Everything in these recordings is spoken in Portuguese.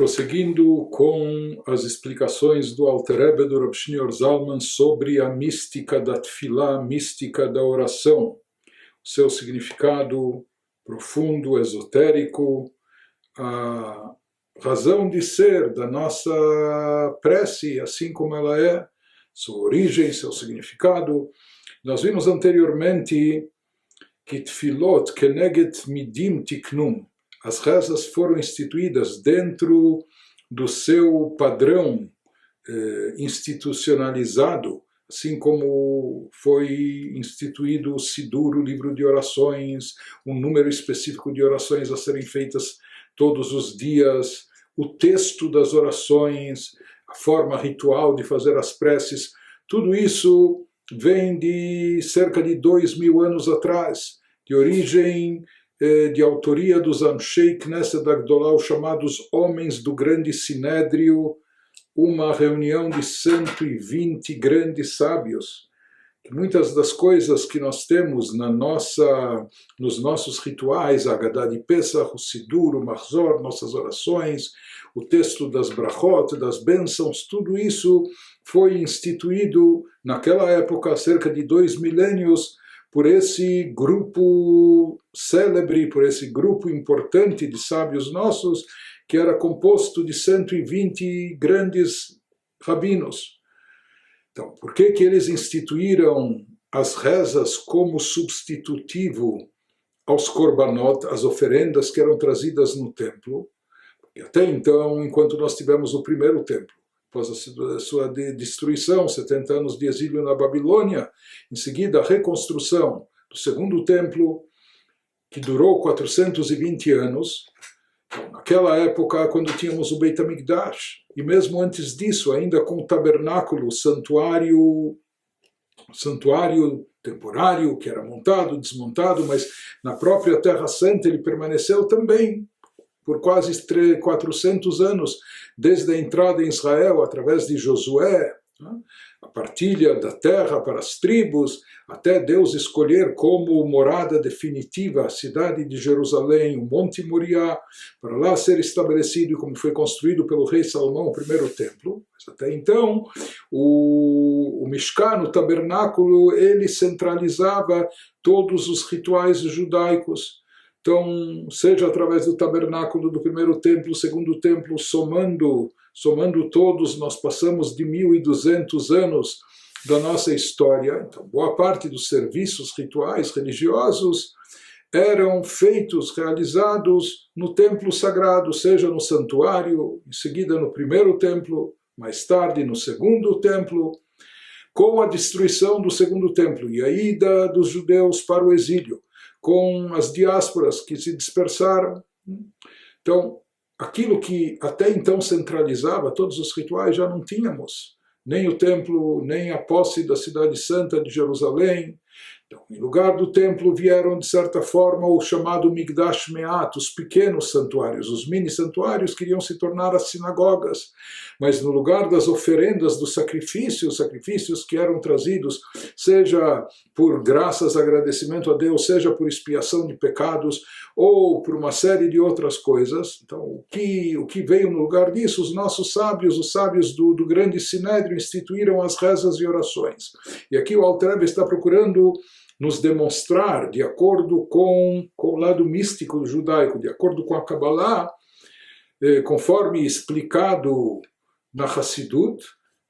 prosseguindo com as explicações do Alter Rebbe do Rav Shneur Zalman sobre a mística da tefilá, a mística da oração, seu significado profundo, esotérico, a razão de ser da nossa prece, assim como ela é, sua origem, seu significado. Nós vimos anteriormente que tefilot keneged midim tiknum, as rezas foram instituídas dentro do seu padrão institucionalizado, assim como foi instituído o Sidur, o livro de orações, um número específico de orações a serem feitas todos os dias, o texto das orações, a forma ritual de fazer as preces, tudo isso vem de cerca de 2000 anos atrás, de origem de autoria dos Anshei Knesset Agdolah, os chamados Homens do Grande Sinédrio, uma reunião de 120 grandes sábios. Muitas das coisas que nós temos nos nossos rituais, a Haggadah de Pesach, o Sidur, o Mahzor, nossas orações, o texto das brachot, das bênçãos, tudo isso foi instituído naquela época, há cerca de 2 milênios, por esse grupo célebre, por esse grupo importante de sábios nossos, que era composto de 120 grandes rabinos. Então, por que eles instituíram as rezas como substitutivo aos korbanot, as oferendas que eram trazidas no templo? Porque até então, enquanto nós tivemos o primeiro templo, após a sua destruição, 70 anos de exílio na Babilônia, em seguida a reconstrução do segundo templo, que durou 420 anos, então, naquela época, quando tínhamos o Beit HaMikdash, e mesmo antes disso, ainda com o tabernáculo, o santuário temporário, que era montado, desmontado, mas na própria Terra Santa ele permaneceu também por quase 400 anos, desde a entrada em Israel, através de Josué, a partilha da terra para as tribos, até Deus escolher como morada definitiva a cidade de Jerusalém, o Monte Moriá, para lá ser estabelecido, como foi construído pelo rei Salomão, o primeiro templo. Mas até então, o Mishkan, o tabernáculo, ele centralizava todos os rituais judaicos. Então, seja através do tabernáculo do primeiro templo, segundo templo, somando todos, nós passamos de 1200 anos da nossa história. Então, boa parte dos serviços rituais religiosos eram feitos, realizados no templo sagrado, seja no santuário, em seguida no primeiro templo, mais tarde no segundo templo. Com a destruição do segundo templo e a ida dos judeus para o exílio, com as diásporas que se dispersaram. Então, aquilo que até então centralizava todos os rituais já não tínhamos. Nem o templo, nem a posse da cidade santa de Jerusalém. Então, em lugar do templo vieram, de certa forma, o chamado Migdash Me'at, os pequenos santuários. Os mini-santuários queriam se tornar as sinagogas. Mas no lugar das oferendas, dos sacrifícios que eram trazidos, seja por graças, agradecimento a Deus, seja por expiação de pecados, ou por uma série de outras coisas. Então, o que veio no lugar disso? Os nossos sábios, os sábios do grande Sinédrio, instituíram as rezas e orações. E aqui o Alter Rebbe está procurando nos demonstrar, de acordo com o lado místico judaico, de acordo com a Kabbalah, conforme explicado na Hassidut,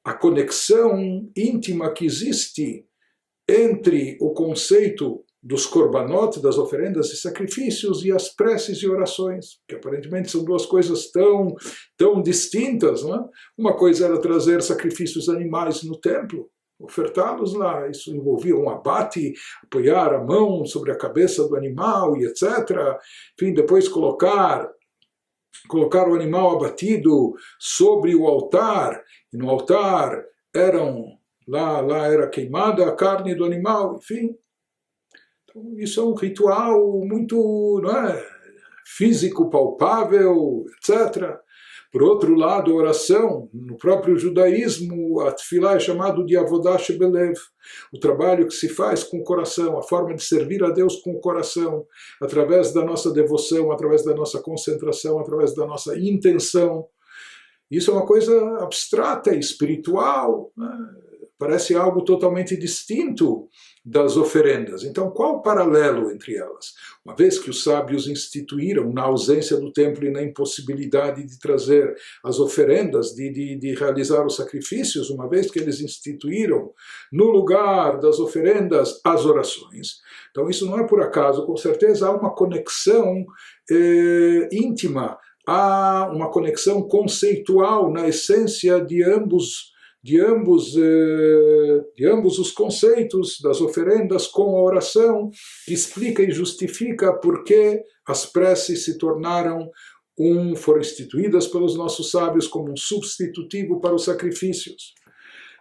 a conexão íntima que existe entre o conceito dos korbanot, das oferendas e sacrifícios, e as preces e orações, que aparentemente são duas coisas tão distintas. Não é? Uma coisa era trazer sacrifícios animais no templo, ofertá-los lá, isso envolvia um abate, apoiar a mão sobre a cabeça do animal e etc. Enfim, depois colocar o animal abatido sobre o altar, e no altar lá era queimada a carne do animal, enfim. Então, isso é um ritual muito, não é, físico, palpável, etc. Por outro lado, a oração, no próprio judaísmo, a tefilá é chamado de avodah shebelev, o trabalho que se faz com o coração, a forma de servir a Deus com o coração, através da nossa devoção, através da nossa concentração, através da nossa intenção. Isso é uma coisa abstrata, espiritual, né? Parece algo totalmente distinto das oferendas. Então, qual o paralelo entre elas? Uma vez que os sábios instituíram, na ausência do templo e na impossibilidade de trazer as oferendas, de realizar os sacrifícios, uma vez que eles instituíram no lugar das oferendas as orações. Então, isso não é por acaso, com certeza há uma conexão íntima, há uma conexão conceitual na essência de ambos os conceitos das oferendas com a oração, que explica e justifica por que as preces se tornaram foram instituídas pelos nossos sábios como um substitutivo para os sacrifícios.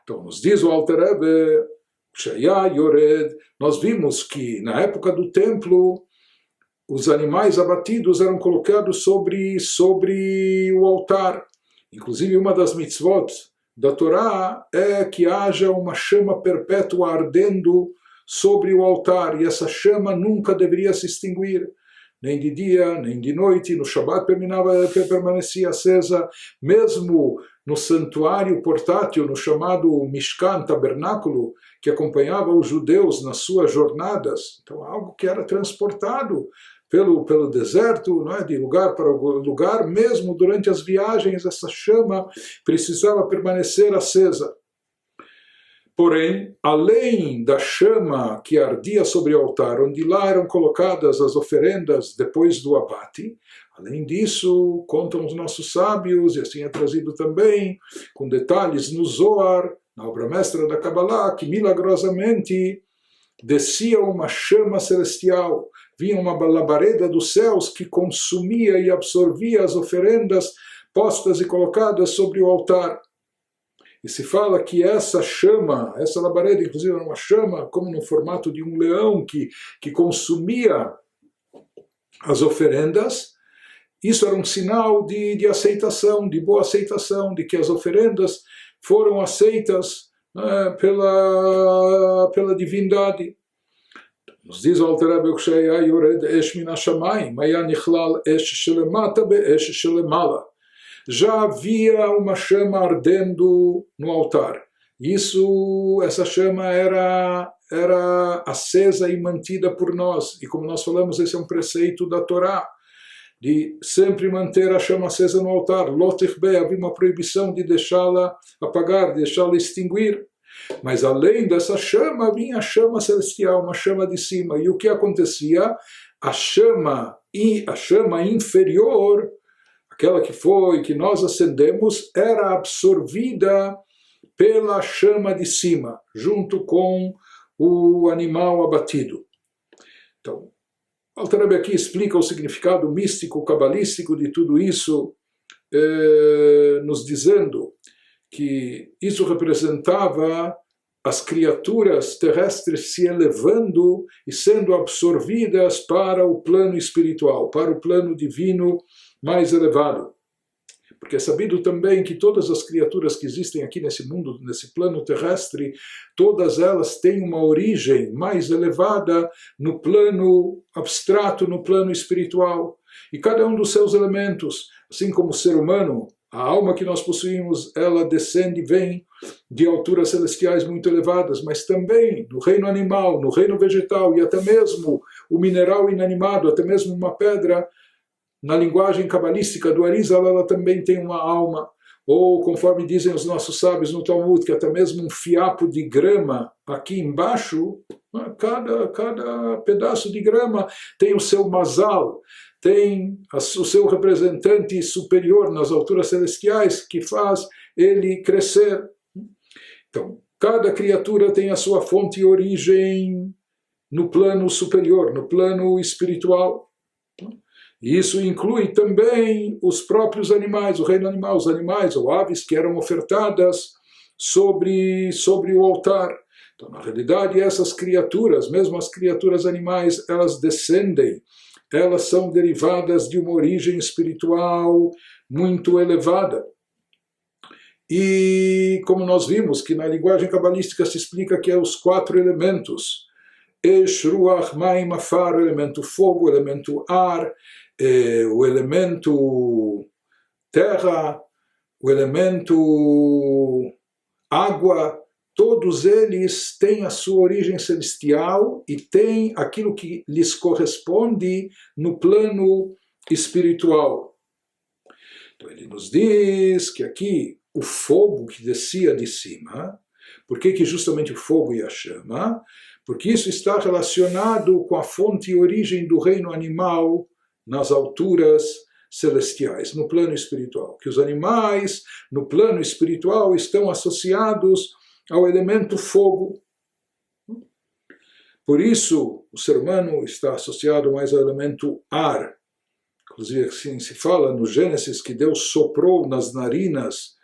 Então, nos diz o Alter Rebbe, Shaya Yored, nós vimos que na época do templo os animais abatidos eram colocados sobre o altar. Inclusive, uma das mitzvot da Torá é que haja uma chama perpétua ardendo sobre o altar, e essa chama nunca deveria se extinguir, nem de dia, nem de noite. No Shabat permanecia acesa, mesmo no santuário portátil, no chamado Mishkan, tabernáculo, que acompanhava os judeus nas suas jornadas. Então, algo que era transportado pelo deserto, não é? De lugar para lugar, mesmo durante as viagens, essa chama precisava permanecer acesa. Porém, além da chama que ardia sobre o altar, onde lá eram colocadas as oferendas depois do abate, além disso, contam os nossos sábios, e assim é trazido também, com detalhes no Zohar, na obra mestra da Kabbalah, que milagrosamente descia uma chama celestial, vinha uma labareda dos céus que consumia e absorvia as oferendas postas e colocadas sobre o altar. E se fala que essa chama, essa labareda, inclusive era uma chama como no formato de um leão que consumia as oferendas. Isso era um sinal de aceitação, de boa aceitação, de que as oferendas foram aceitas, né, pela divindade. Nos diz o Alter Rebbe, Shaya Yored Esh Min HaShamayim, Haya Nichlal Esh Shelemata Be'esh Shelemala. Já havia uma chama ardendo no altar. Essa chama era acesa e mantida por nós. E como nós falamos, esse é um preceito da Torá, de sempre manter a chama acesa no altar. Lotichbe, havia uma proibição de deixá-la apagar, de deixá-la extinguir. Mas além dessa chama, vinha a chama celestial, uma chama de cima. E o que acontecia? A chama inferior, aquela que nós acendemos, era absorvida pela chama de cima, junto com o animal abatido. Então, o Alter Rebbe aqui explica o significado místico, cabalístico de tudo isso, nos dizendo que isso representava as criaturas terrestres se elevando e sendo absorvidas para o plano espiritual, para o plano divino mais elevado. Porque é sabido também que todas as criaturas que existem aqui nesse mundo, nesse plano terrestre, todas elas têm uma origem mais elevada no plano abstrato, no plano espiritual. E cada um dos seus elementos, assim como o ser humano, a alma que nós possuímos, ela descende e vem de alturas celestiais muito elevadas, mas também no reino animal, no reino vegetal e até mesmo o mineral inanimado, até mesmo uma pedra, na linguagem cabalística do Arizal, ela também tem uma alma. Ou, conforme dizem os nossos sábios no Talmud, que até mesmo um fiapo de grama aqui embaixo, cada pedaço de grama tem o seu mazal, tem o seu representante superior nas alturas celestiais que faz ele crescer. Então, cada criatura tem a sua fonte e origem no plano superior, no plano espiritual. E isso inclui também os próprios animais, o reino animal, os animais ou aves que eram ofertadas sobre o altar. Então, na realidade, essas criaturas, mesmo as criaturas animais, elas descendem, elas são derivadas de uma origem espiritual muito elevada. E como nós vimos que na linguagem cabalística se explica que é os 4 elementos, Esh, Ruach, Maim, Afar, o elemento fogo, o elemento ar, o elemento terra, o elemento água, todos eles têm a sua origem celestial e têm aquilo que lhes corresponde no plano espiritual. Então ele nos diz que aqui o fogo que descia de cima, por que justamente o fogo e a chama? Porque isso está relacionado com a fonte e origem do reino animal nas alturas celestiais, no plano espiritual. Que os animais, no plano espiritual, estão associados ao elemento fogo. Por isso, o ser humano está associado mais ao elemento ar. Inclusive, assim se fala no Gênesis que Deus soprou nas narinas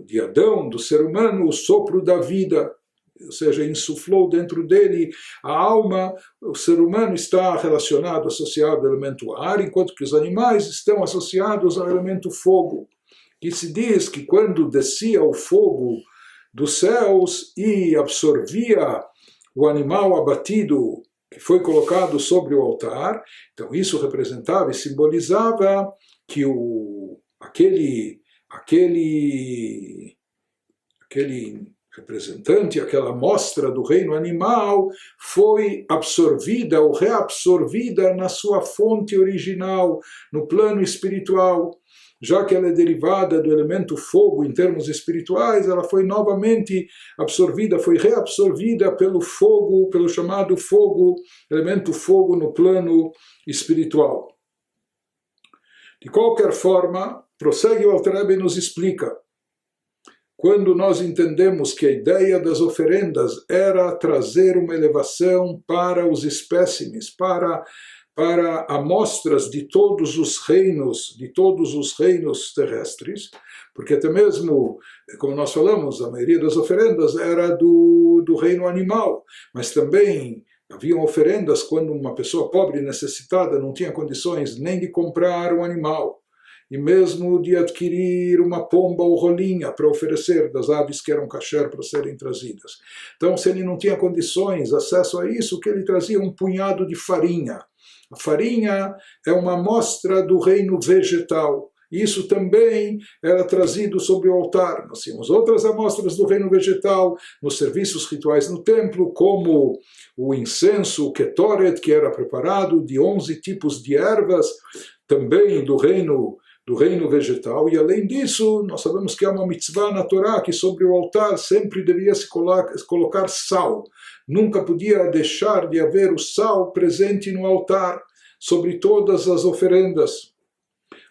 de Adão, do ser humano, o sopro da vida. Ou seja, insuflou dentro dele a alma. O ser humano está relacionado, associado ao elemento ar, enquanto que os animais estão associados ao elemento fogo. E se diz que quando descia o fogo dos céus e absorvia o animal abatido que foi colocado sobre o altar, então isso representava e simbolizava que aquele representante, aquela amostra do reino animal foi absorvida ou reabsorvida na sua fonte original, no plano espiritual. Já que ela é derivada do elemento fogo em termos espirituais, ela foi novamente absorvida, foi reabsorvida pelo fogo, pelo chamado fogo, elemento fogo no plano espiritual. De qualquer forma, prossegue o Alter Rebbe e nos explica. Quando nós entendemos que a ideia das oferendas era trazer uma elevação para os espécimes, para amostras de todos os reinos terrestres, porque até mesmo, como nós falamos, a maioria das oferendas era do reino animal, mas também haviam oferendas quando uma pessoa pobre e necessitada não tinha condições nem de comprar um animal, e mesmo de adquirir uma pomba ou rolinha para oferecer das aves que eram kasher para serem trazidas. Então, se ele não tinha condições, acesso a isso, que ele trazia um punhado de farinha. A farinha é uma amostra do reino vegetal. Isso também era trazido sobre o altar. Nós tínhamos outras amostras do reino vegetal nos serviços rituais no templo, como o incenso, o ketoret, que era preparado de 11 tipos de ervas, também do reino vegetal, e além disso, nós sabemos que há uma mitzvah na Torá que sobre o altar sempre deveria se colocar sal. Nunca podia deixar de haver o sal presente no altar sobre todas as oferendas.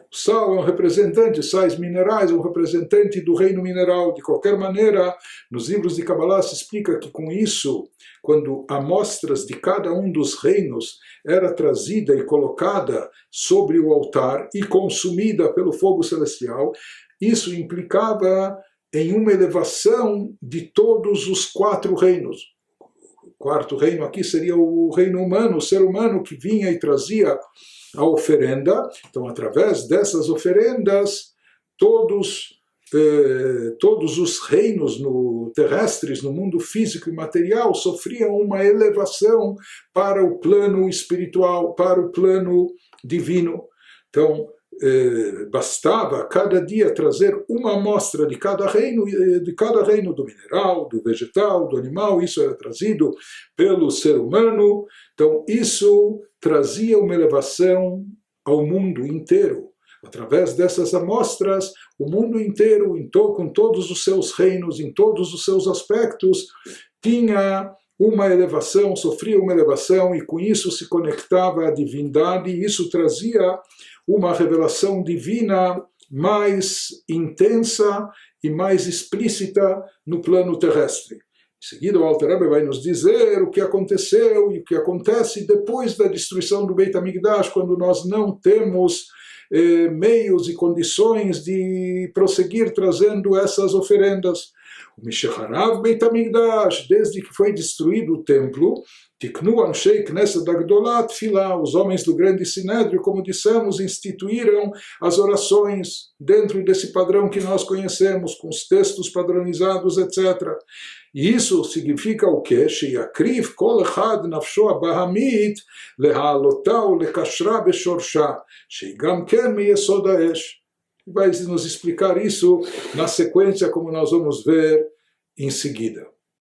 O sal é um representante, sais minerais, é um representante do reino mineral. De qualquer maneira, nos livros de Kabbalah se explica que com isso, quando amostras de cada um dos reinos era trazida e colocada sobre o altar e consumida pelo fogo celestial, isso implicava em uma elevação de todos os 4 reinos. O quarto reino aqui seria o reino humano, o ser humano que vinha e trazia a oferenda. Então, através dessas oferendas, todos os reinos terrestres, no mundo físico e material, sofriam uma elevação para o plano espiritual, para o plano divino. Então, bastava cada dia trazer uma amostra de cada reino do mineral, do vegetal, do animal. Isso era trazido pelo ser humano. Então, isso trazia uma elevação ao mundo inteiro. Através dessas amostras, o mundo inteiro, com todos os seus reinos, em todos os seus aspectos, tinha uma elevação, sofria uma elevação, e com isso se conectava à divindade, e isso trazia uma revelação divina mais intensa e mais explícita no plano terrestre. Em seguida, o Alter Rebbe vai nos dizer o que aconteceu e o que acontece depois da destruição do Beit HaMikdash, quando nós não temos meios e condições de prosseguir trazendo essas oferendas. O Mishacharav Beit HaMikdash, desde que foi destruído o templo, Tiknu Anshei Knesset Agdolah Tfilah, os homens do grande sinédrio, como dissemos, instituíram as orações dentro desse padrão que nós conhecemos, com os textos padronizados, etc. E isso significa o quê? Sheyakriv kol echad nafsho abahamit lehalotah lekashra beshorsha, sheigam ken meyesod haesh. vai nos explicar isso na sequência, como nós vamos ver em seguida.